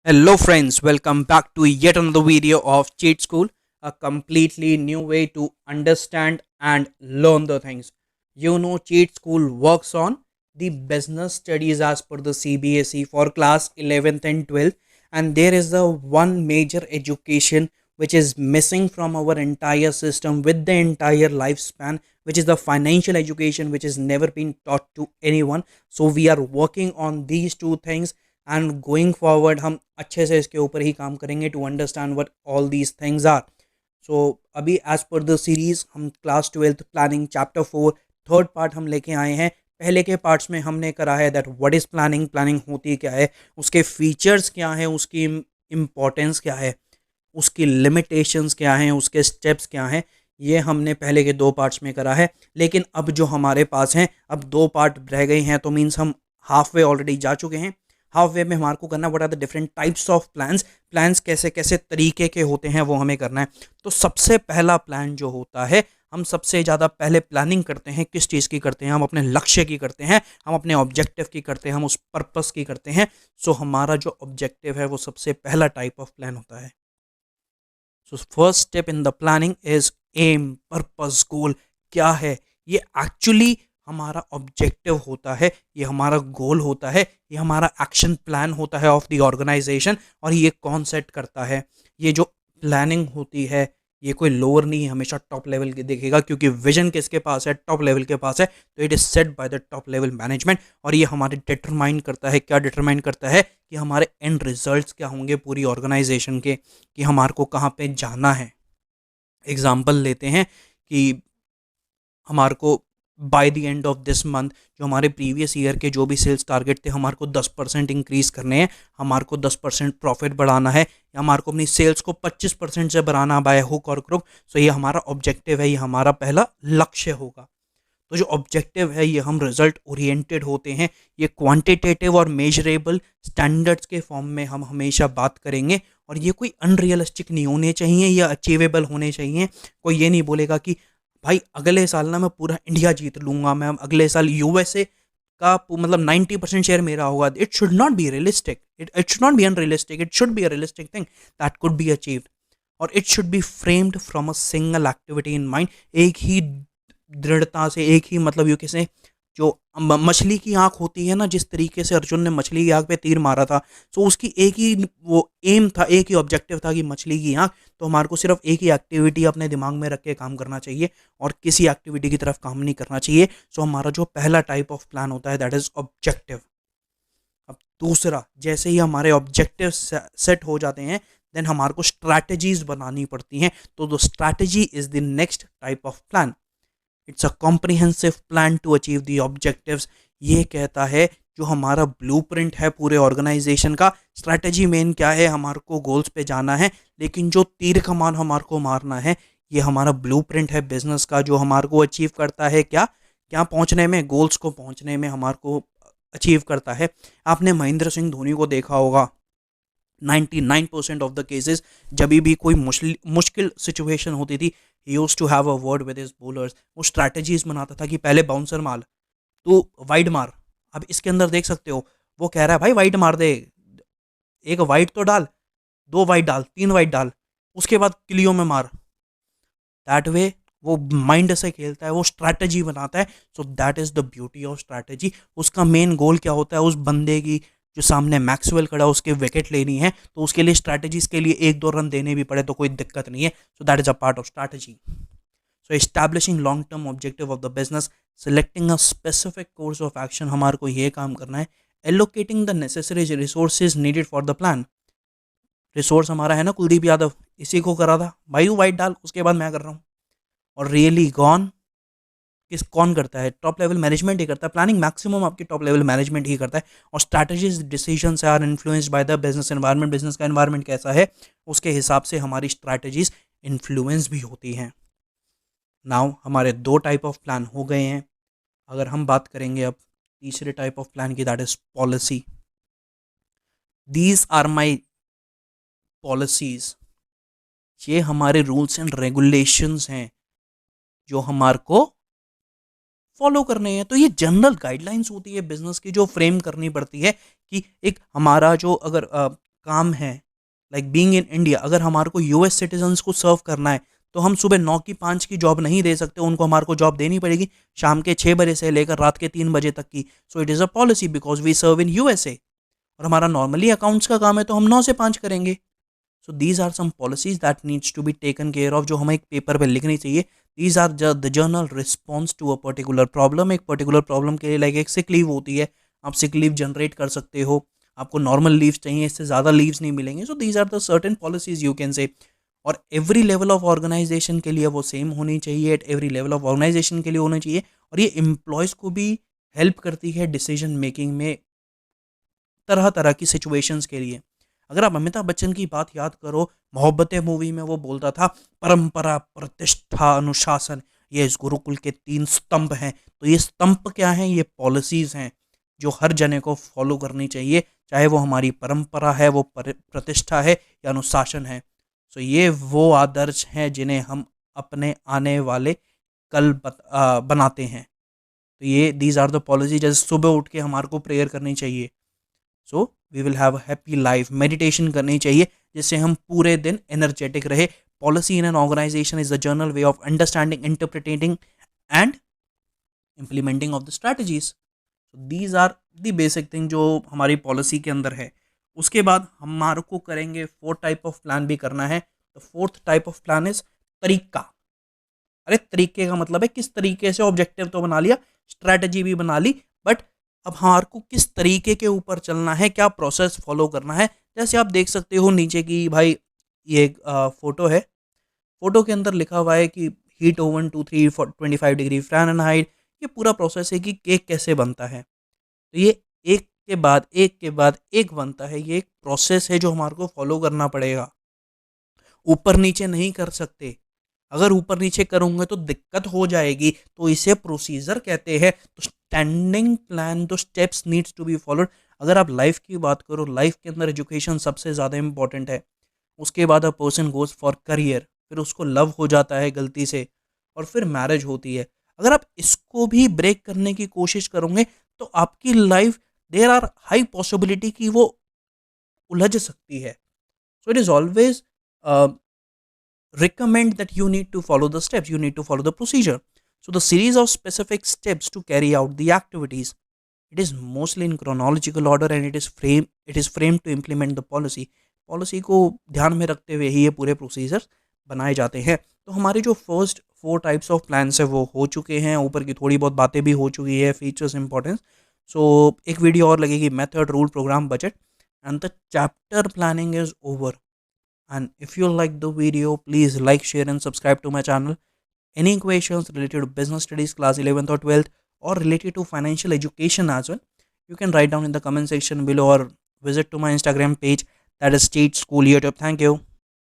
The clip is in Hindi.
Hello friends, welcome back to yet another video of Cheat School, a completely new way to understand and learn the things. Cheat School works on the business studies as per the CBSE for class 11th and 12th, and there is the one major education which is missing from our entire system with the entire lifespan, which is the financial education, which has never been taught to anyone. So we are working on these two things, and going forward हम अच्छे से इसके ऊपर ही काम करेंगे to understand what all these things are. So अभी एज पर द सीरीज हम class 12th planning chapter 4 third part हम लेके आए हैं. पहले के पार्ट्स में हमने करा है that what is planning, planning होती क्या है, उसके फीचर्स क्या हैं, उसकी इम्पोर्टेंस क्या है, उसकी लिमिटेशंस क्या हैं, उसके स्टेप्स क्या हैं. ये हमने पहले के दो पार्ट्स में करा है. लेकिन अब जो हमारे पास हैं, अब दो पार्ट रह गए हैं, तो मीन्स हम हाफ वे ऑलरेडी जा चुके हैं. हाफ वे में हमारे को करना what are the different types of plans, plans कैसे कैसे तरीके के होते हैं वो हमें करना है. तो सबसे पहला प्लान जो होता है, हम सबसे ज़्यादा पहले प्लानिंग करते हैं किस चीज़ की करते हैं, हम अपने लक्ष्य की करते हैं, हम अपने ऑब्जेक्टिव की करते हैं, हम उस पर्पस की करते हैं. सो हमारा जो ऑब्जेक्टिव है वो सबसे पहला टाइप ऑफ प्लान होता है. So first step in the planning is aim, purpose, goal. क्या है ये? एक्चुअली हमारा ऑब्जेक्टिव होता है, ये हमारा गोल होता है, ये हमारा एक्शन प्लान होता है ऑफ द ऑर्गेनाइजेशन. और ये कौन सेट करता है? ये जो प्लानिंग होती है ये कोई लोअर नहीं है, हमेशा टॉप लेवल के देखेगा, क्योंकि विजन किसके पास है? टॉप लेवल के पास है. तो it is set by the top level management. और ये हमारे डिटरमाइन करता है, क्या डिटरमाइन करता है? कि हमारे एंड रिजल्ट्स क्या होंगे पूरी ऑर्गेनाइजेशन के, कि हमारे को कहाँ पे जाना है. एग्जाम्पल लेते हैं कि हमारे को by the end of this month जो हमारे प्रीवियस ईयर के जो भी सेल्स टारगेट थे, हमारे को 10% इंक्रीज करने हैं, हमारे को 10% प्रॉफिट बढ़ाना है, या हमारे को अपनी सेल्स को 25% से बढ़ाना बाय हुक और क्रुक. सो ये हमारा ऑब्जेक्टिव है, ये हमारा पहला लक्ष्य होगा. तो जो ऑब्जेक्टिव है ये हम रिजल्ट ओरिएंटेड होते हैं. ये क्वांटिटेटिव और मेजरेबल स्टैंडर्ड्स के फॉर्म में हम हमेशा बात करेंगे. और ये कोई अनरियलिस्टिक नहीं होने चाहिए, या अचीवेबल होने चाहिए. कोई ये नहीं बोलेगा कि भाई अगले साल ना मैं पूरा इंडिया जीत लूंगा, मैं अगले साल यूएसए का मतलब 90% शेयर मेरा होगा. It should not be realistic, it should not be unrealistic, it should be a realistic thing that could be achieved. और it should be framed from a single activity in mind. एक ही दृढ़ता से, एक ही मतलब यू कैसे, जो मछली की आंख होती है ना, जिस तरीके से अर्जुन ने मछली की आंख पे तीर मारा था, तो उसकी एक ही वो एम था, एक ही ऑब्जेक्टिव था कि मछली की आंख. तो हमारे को सिर्फ एक ही एक्टिविटी अपने दिमाग में रख के काम करना चाहिए, और किसी एक्टिविटी की तरफ काम नहीं करना चाहिए. सो हमारा जो पहला टाइप ऑफ प्लान होता है दैट इज ऑब्जेक्टिव. अब दूसरा, जैसे ही हमारे ऑब्जेक्टिव सेट हो जाते हैं, देन हमारे को स्ट्रैटेजीज बनानी पड़ती हैं. तो the strategy is the next type of plan. It's a comprehensive plan to achieve the objectives. ये कहता है जो हमारा ब्लूप्रिंट है पूरे ऑर्गेनाइजेशन का. स्ट्रैटेजी मेन क्या है? हमारे को गोल्स पे जाना है, लेकिन जो तीर कमान हमारे को मारना है, ये हमारा ब्लूप्रिंट है बिजनेस का, जो हमारे को अचीव करता है क्या क्या पहुंचने में, गोल्स को पहुंचने में हमारे को अचीव करता है. आपने महेंद्र सिंह धोनी को देखा होगा. 99% ऑफ द केसेस जब भी कोई मुश्किल सिचुएशन होती थी, he used to have a word with his bowlers. वो स्ट्रैटेजीज बनाता था कि पहले बाउंसर मार, तू वाइड मार. अब इसके अंदर देख सकते हो, वो कह रहा है भाई वाइड मार दे, एक वाइड तो डाल, दो वाइड डाल, तीन वाइड डाल, उसके बाद किलियों में मार. दैट वे वो माइंड से खेलता है, वो स्ट्रैटेजी बनाता है. So that is the beauty of strategy. उसका मेन गोल क्या होता है? उस बंदे की जो सामने मैक्सवेल खड़ा, उसके विकेट लेनी है, तो उसके लिए स्ट्रैटेजीज के लिए एक दो रन देने भी पड़े तो कोई दिक्कत नहीं है. So that is a part of strategy. So establishing long term objective of the business, selecting a specific course of action. हमारे को ये काम करना है. Allocating the necessary resources needed for the plan. Resource हमारा है ना कुलदीप यादव, इसी को करा था भाई, वो वाइट डाल, उसके बाद मैं कर रहा हूँ. और रियली गॉन किस कौन करता है? टॉप लेवल मैनेजमेंट ही करता है. प्लानिंग मैक्सिमम आपकी टॉप लेवल मैनेजमेंट ही करता है. और strategies decisions are influenced by the business environment. Business का एनवायरनमेंट कैसा है, उसके हिसाब से हमारी स्ट्रैटेजीज इन्फ्लुएंस भी होती हैं. नाउ हमारे दो टाइप ऑफ प्लान हो गए हैं. अगर हम बात करेंगे अब तीसरे टाइप ऑफ प्लान की, that is policy. These are my policies. ये हमारे रूल्स एंड रेगुलेशंस हैं जो हमारे को फॉलो करने हैं. तो ये जनरल गाइडलाइंस होती है बिजनेस की, जो फ्रेम करनी पड़ती है कि एक हमारा जो अगर काम है, लाइक बीइंग इन इंडिया, अगर हमारे को यूएस सिटीजन्स को सर्व करना है तो हम सुबह 9 की 5 की जॉब नहीं दे सकते, उनको हमारे को जॉब देनी पड़ेगी शाम के 6 बजे से लेकर रात के 3 बजे तक की. So it is a policy because we serve in USA. और हमारा नॉर्मली अकाउंट्स का काम है तो हम 9 से 5 करेंगे. So these are some policies that needs to be taken care of, जो हमें एक पेपर पे लिखनी चाहिए. These are the general response to a particular problem. एक पर्टिकुलर प्रॉब्लम के लिए लाइक एक सिक लीव होती है, आप सिक लीव जनरेट कर सकते हो. आपको नॉर्मल लीव्स चाहिए, इससे ज़्यादा लीव्स नहीं मिलेंगे. So these are the certain policies you can say. और एवरी लेवल ऑफ ऑर्गेनाइजेशन के लिए वो सेम होनी चाहिए, at every level of organization के लिए होना चाहिए. और ये एम्प्लॉयज़ को भी हेल्प करती है डिसीजन मेकिंग में तरह तरह की सिचुएशंस के लिए. अगर आप अमिताभ बच्चन की बात याद करो, मोहब्बतें मूवी में वो बोलता था परंपरा, प्रतिष्ठा, अनुशासन, ये इस गुरुकुल के 3 स्तंभ हैं. तो ये स्तंभ क्या हैं? ये पॉलिसीज हैं जो हर जने को फॉलो करनी चाहिए, चाहे वो हमारी परंपरा है, वो प्रतिष्ठा है या अनुशासन है. सो ये वो आदर्श हैं जिन्हें हम अपने आने वाले कल बनाते हैं. तो ये दीज आर द पॉलिसी. जैसे सुबह उठ के हमारे को प्रेयर करनी चाहिए, so we will have a happy life. Meditation करनी चाहिए जिससे हम पूरे दिन एनर्जेटिक रहे. Policy in an organization is the general way of understanding, interpreting and implementing of the strategies. These are the basic thing जो हमारी पॉलिसी के अंदर है. उसके बाद हमारे को करेंगे 4 टाइप ऑफ प्लान भी करना है. The 4th type of plan is तरीका. अरे तरीके का मतलब है किस तरीके से, ऑब्जेक्टिव तो बना लिया, स्ट्रैटेजी भी बना ली, बट अब हमारे को किस तरीके के ऊपर चलना है, क्या प्रोसेस फॉलो करना है. जैसे आप देख सकते हो नीचे की भाई ये एक फोटो है. फोटो के अंदर लिखा हुआ है कि हीट ओवन 2-3-25 डिग्री फ़ारेनहाइट. ये पूरा प्रोसेस है कि केक कैसे बनता है. तो ये एक के बाद एक के बाद एक बनता है. ये एक प्रोसेस है जो हमारे को फॉलो करना पड़ेगा. ऊपर नीचे नहीं कर सकते. अगर ऊपर नीचे करूँगा तो दिक्कत हो जाएगी. तो इसे प्रोसीजर कहते हैं. तो स्टैंडिंग प्लान, तो steps needs to be followed. अगर आप लाइफ की बात करो, लाइफ के अंदर एजुकेशन सबसे ज़्यादा इंपॉर्टेंट है. उसके बाद a person goes for career, फिर उसको लव हो जाता है गलती से, और फिर मैरिज होती है. अगर आप इसको भी ब्रेक करने की कोशिश करोगे तो आपकी life, there are high possibility कि वो उलझ सकती है. So it is always recommend that you need to follow the steps, you need to follow the procedure. So the series of specific steps to carry out the activities, it is mostly in chronological order and it is framed to implement the policy को ध्यान में रखते हुए ही ये पूरे प्रोसीजर्स बनाए जाते हैं. तो हमारे जो फर्स्ट 4 टाइप्स ऑफ प्लान्स है वो हो चुके हैं, ऊपर की थोड़ी बहुत बातें भी हो चुकी है, फीचर्स इंपॉर्टेंस. सो एक वीडियो और लगेगी, method, rule, program, budget, and the chapter planning is over. And if you like the video, please like, share and subscribe to my channel. Any questions related to business studies class 11th or 12th or related to financial education as well, you can write down in the comment section below or visit to my Instagram page, that is State School YouTube. Thank you.